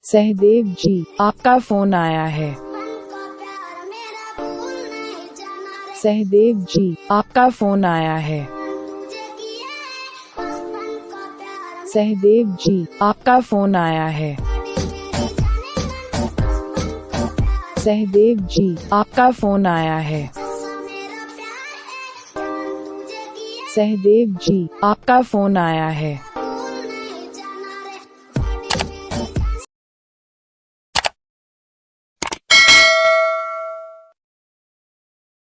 सहदेव जी, आपका फोन आया है। सहदेव जी, आपका फोन आया है। सहदेव जी, आपका फोन आया है। सहदेव जी, आपका फोन आया है। सहदेव जी, आपका फोन आया है।